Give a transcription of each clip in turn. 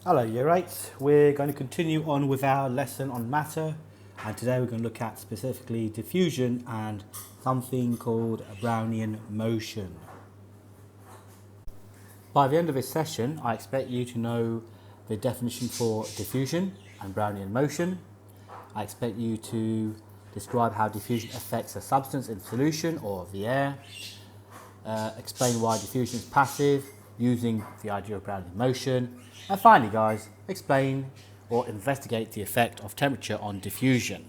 Hello Year 8, we're going to continue on with our lesson on matter, and today we're going to look at specifically diffusion and something called a Brownian motion. By the end of this session I expect you to know the definition for diffusion and Brownian motion. I expect you to describe how diffusion affects a substance in solution or the air, explain why diffusion is passive using the idea of Brownian motion, and finally guys, explain or investigate the effect of temperature on diffusion.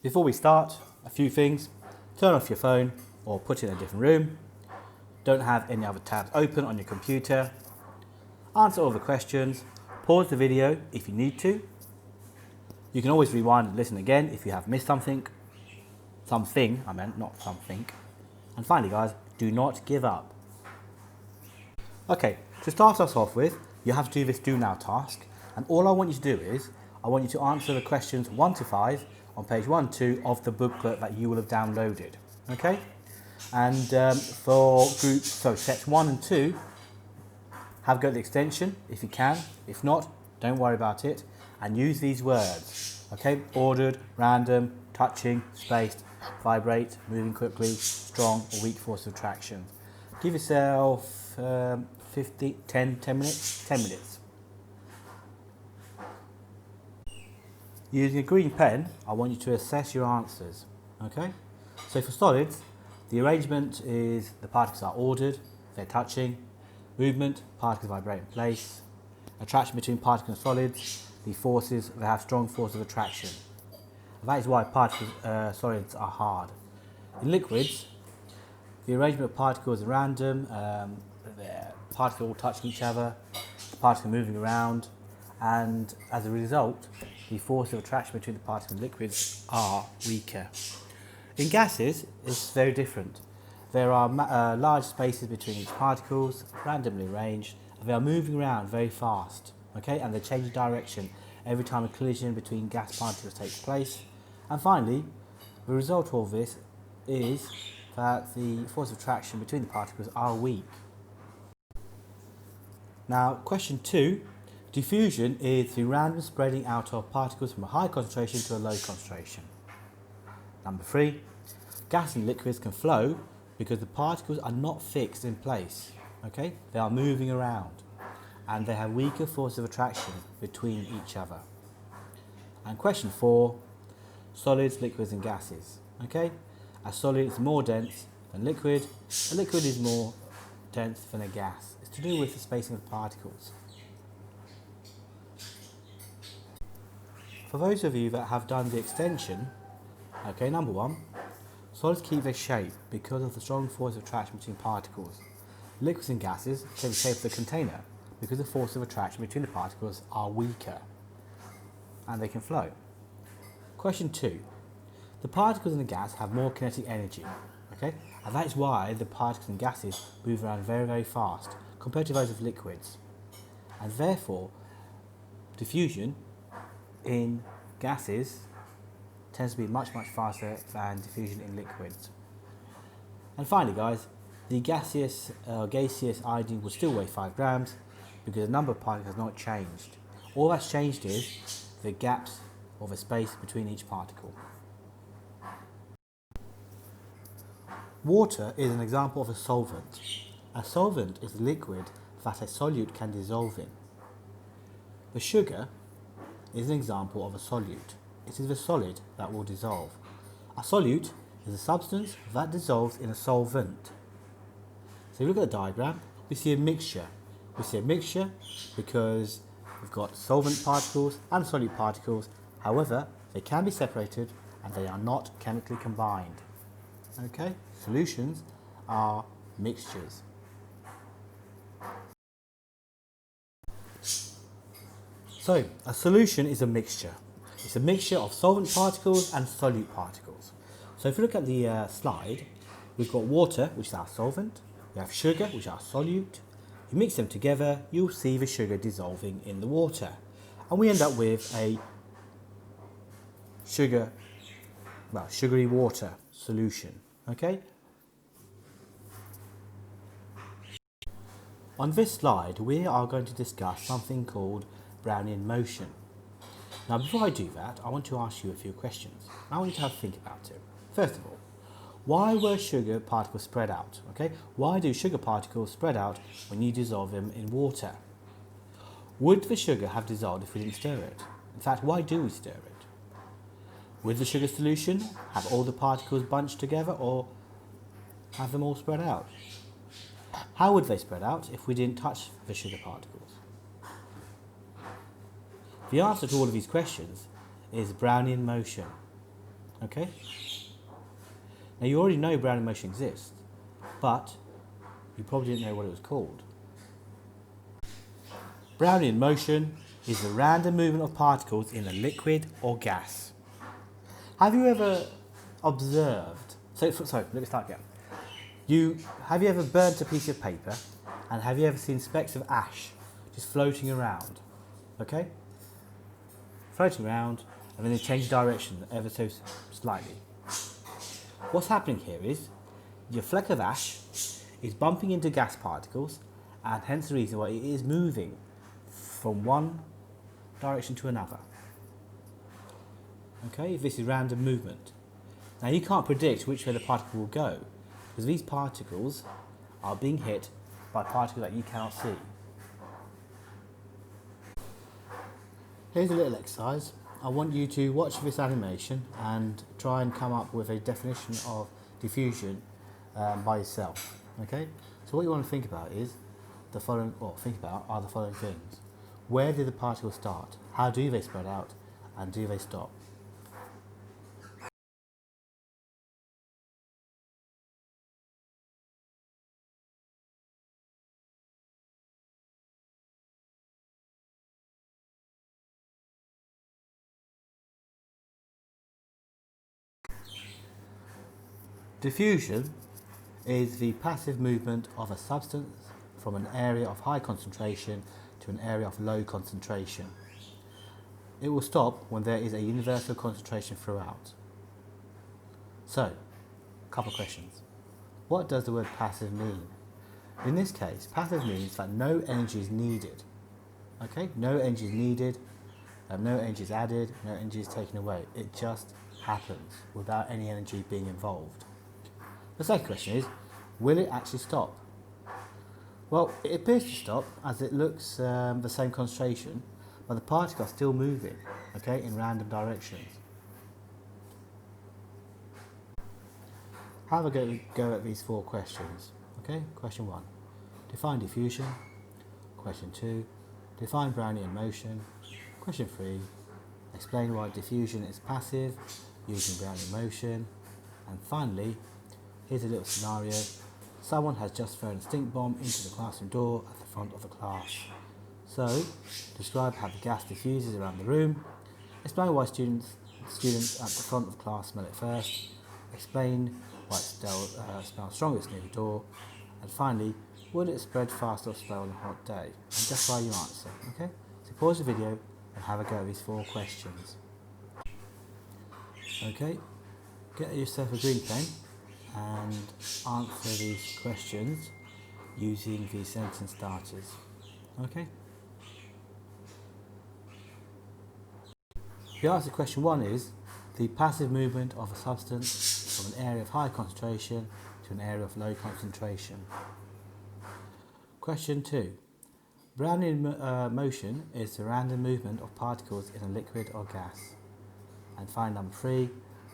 Before we start, a few things. Turn off your phone or put it in a different room. Don't have any other tabs open on your computer. Answer all the questions. Pause the video if you need to. You can always rewind and listen again if you have missed something. Something, I meant, not something. And finally guys, do not give up. Okay, to start us off with, you have to do this do now task, and all I want you to do is, I want you to answer the questions 1 to 5 on page 1 and 2 of the booklet that you will have downloaded, okay? And for groups, so sets 1 and 2, have a go at the extension if you can. If not, don't worry about it, and use these words, okay? Ordered, random, touching, spaced, vibrate, moving quickly, strong or weak force of attraction. Give yourself 10 minutes. Using a green pen, I want you to assess your answers, okay? So for solids, the arrangement is the particles are ordered, they're touching, movement, particles vibrate in place, attraction between particles and solids, the forces, they have strong force of attraction. That is why solids are hard. In liquids, the arrangement of particles is random, the particles all touching each other, the particles moving around, and as a result, the force of attraction between the particles and liquids are weaker. In gases, it's very different. There are large spaces between each particles, randomly arranged, and they are moving around very fast, okay? And they change direction every time a collision between gas particles takes place. And finally, the result of all this is that the force of attraction between the particles are weak. Now, question 2, diffusion is the random spreading out of particles from a high concentration to a low concentration. Number 3, gas and liquids can flow because the particles are not fixed in place, okay? They are moving around and they have weaker force of attraction between each other. And question 4, solids, liquids and gases, okay? A solid is more dense than liquid, a liquid is more dense than a gas. It's to do with the spacing of particles. For those of you that have done the extension, okay, number 1, solids keep their shape because of the strong force of attraction between particles. Liquids and gases keep the shape of the container because the force of attraction between the particles are weaker and they can flow. Question 2. The particles in the gas have more kinetic energy, okay? And that is why the particles in gases move around very, very fast compared to those of liquids. And therefore, diffusion in gases tends to be much, much faster than diffusion in liquids. And finally, guys, the gaseous iodine will still weigh 5 grams because the number of particles has not changed. All that's changed is the gaps or the space between each particle. Water is an example of a solvent. A solvent is a liquid that a solute can dissolve in. The sugar is an example of a solute. It is a solid that will dissolve. A solute is a substance that dissolves in a solvent. So if you look at the diagram, we see a mixture. We see a mixture because we've got solvent particles and solute particles. However, they can be separated and they are not chemically combined. Okay? Solutions are mixtures. So, a solution is a mixture. It's a mixture of solvent particles and solute particles. So if you look at the slide, we've got water, which is our solvent. We have sugar, which is our solute. You mix them together, you'll see the sugar dissolving in the water. And we end up with a sugary water solution. Okay? On this slide, we are going to discuss something called Brownian motion. Now, before I do that, I want to ask you a few questions. I want you to have a think about it. First of all, why were sugar particles spread out? Okay, why do sugar particles spread out when you dissolve them in water? Would the sugar have dissolved if we didn't stir it? In fact, why do we stir it? Would the sugar solution have all the particles bunched together or have them all spread out? How would they spread out if we didn't touch the sugar particles? The answer to all of these questions is Brownian motion. Okay? Now you already know Brownian motion exists, but you probably didn't know what it was called. Brownian motion is the random movement of particles in a liquid or gas. Have you ever observed, sorry, let me start again. Have you ever burnt a piece of paper, and have you ever seen specks of ash just floating around? Okay? Floating around, and then they change direction ever so slightly. What's happening here is your fleck of ash is bumping into gas particles, and hence the reason why it is moving from one direction to another. Okay, this is random movement. Now you can't predict which way the particle will go, because these particles are being hit by particles that you cannot see. Here's a little exercise. I want you to watch this animation and try and come up with a definition of diffusion by yourself. Okay? So what you want to think about is the following things. Where did the particles start? How do they spread out? And do they stop? Diffusion is the passive movement of a substance from an area of high concentration to an area of low concentration. It will stop when there is a universal concentration throughout. So, a couple of questions. What does the word passive mean? In this case, passive means that no energy is needed. Okay, no energy is needed, no energy is added, no energy is taken away. It just happens without any energy being involved. The second question is, will it actually stop? Well, it appears to stop as it looks the same concentration, but the particles are still moving, okay, in random directions. Have a go at these 4 questions. Okay, question 1, define diffusion. Question 2, define Brownian motion. Question 3, explain why diffusion is passive using Brownian motion. And finally, here's a little scenario. Someone has just thrown a stink bomb into the classroom door at the front of the class. So, describe how the gas diffuses around the room. Explain why students at the front of the class smell it first. Explain why it smells strongest near the door. And finally, would it spread fast or slow on a hot day? And justify your answer. Okay? So pause the video and have a go at these 4 questions. Okay, get yourself a green pen and answer these questions using the sentence starters. Okay? The answer to question 1 is the passive movement of a substance from an area of high concentration to an area of low concentration. Question 2. Brownian motion is the random movement of particles in a liquid or gas. And find number 3.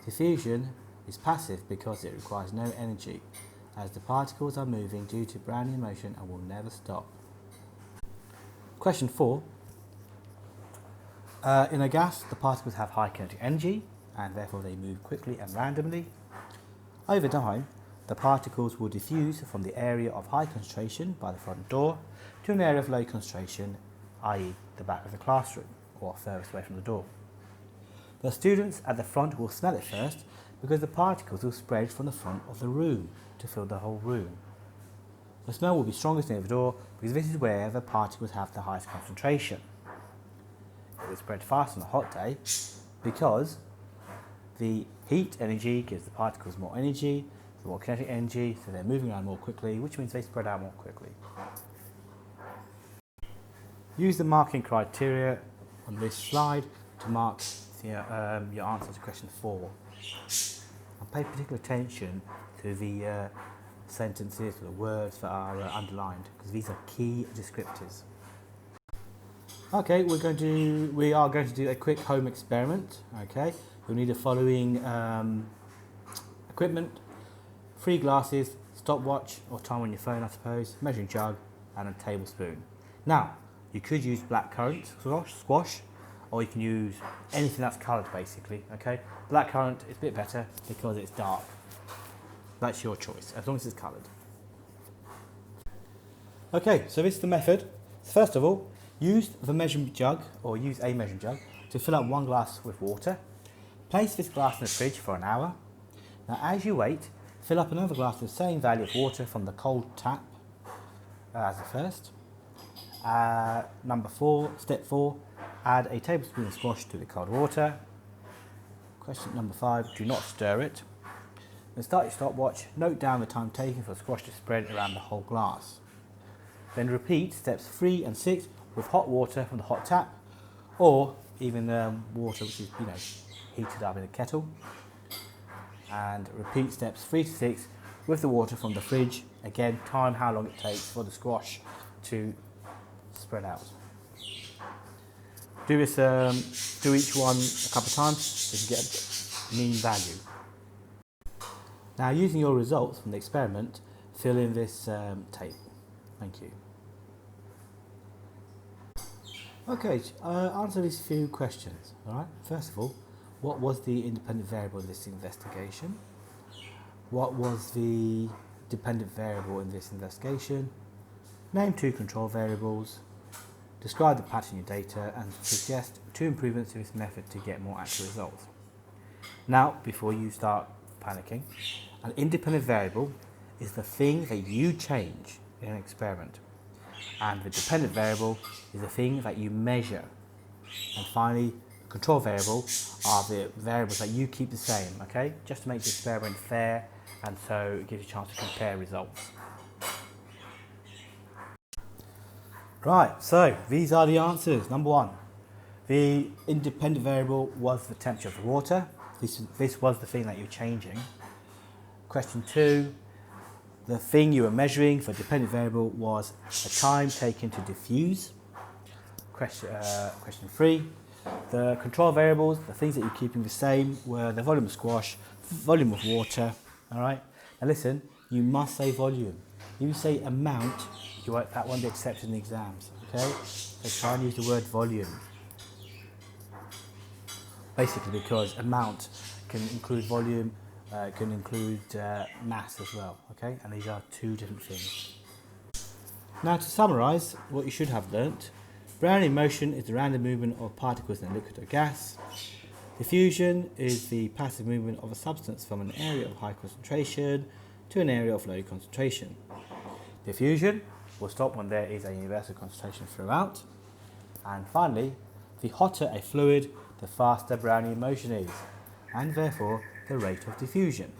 Diffusion is passive because it requires no energy, as the particles are moving due to Brownian motion and will never stop. Question 4. In a gas, the particles have high kinetic energy, and therefore they move quickly and randomly. Over time, the particles will diffuse from the area of high concentration by the front door to an area of low concentration, i.e. the back of the classroom, or furthest away from the door. The students at the front will smell it first, because the particles will spread from the front of the room to fill the whole room. The smell will be strongest near the door because this is where the particles have the highest concentration. It will spread fast on a hot day because the heat energy gives the particles more energy, more kinetic energy, so they're moving around more quickly, which means they spread out more quickly. Use the marking criteria on this slide to mark your answer to question 4. And pay particular attention to the sentences or the words that are underlined, because these are key descriptors. Okay, we are going to do a quick home experiment. Okay, you'll need the following equipment: 3 glasses, stopwatch or time on your phone, I suppose, measuring jug, and a tablespoon. Now, you could use blackcurrant squash, or you can use anything that's coloured, basically. Okay, blackcurrant is a bit better because it's dark. That's your choice, as long as it's coloured. Okay, so this is the method. First of all, use the measuring jug, or use a measuring jug, to fill up 1 glass with water. Place this glass in the fridge for an hour. Now, as you wait, fill up another glass with the same value of water from the cold tap as the first. Step 4, add a tablespoon of squash to the cold water. Question number 5, do not stir it. Then start your stopwatch, note down the time taken for the squash to spread around the whole glass. Then repeat steps 3 and 6 with hot water from the hot tap, or even water which is heated up in a kettle. And repeat steps 3 to 6 with the water from the fridge. Again, time how long it takes for the squash to spread out. Do this, do each one a couple of times so you can get a mean value. Now, using your results from the experiment, fill in this table. Thank you. Okay, answer these few questions. All right. First of all, what was the independent variable in this investigation? What was the dependent variable in this investigation? Name 2 control variables. Describe the pattern in your data and suggest 2 improvements to this method to get more accurate results. Now, before you start panicking, an independent variable is the thing that you change in an experiment, and the dependent variable is the thing that you measure. And finally, control variable are the variables that you keep the same, okay? Just to make the experiment fair, and so it gives you a chance to compare results. Right, so these are the answers. Number 1, the independent variable was the temperature of the water. This was the thing that you're changing. Question 2, the thing you were measuring for dependent variable was the time taken to diffuse. Question 3, the control variables, the things that you're keeping the same, were the volume of squash, volume of water. All right. Now listen, you must say volume. If you say amount, that won't be accepted in the exams. Okay. So try and use the word volume. Basically, because amount can include volume, can include mass as well. Okay. And these are 2 different things. Now, to summarise what you should have learnt. Brownian motion is the random movement of particles in a liquid or gas. Diffusion is the passive movement of a substance from an area of high concentration to an area of low concentration. Diffusion will stop when there is a universal concentration throughout. And finally, the hotter a fluid, the faster Brownian motion is, and therefore the rate of diffusion.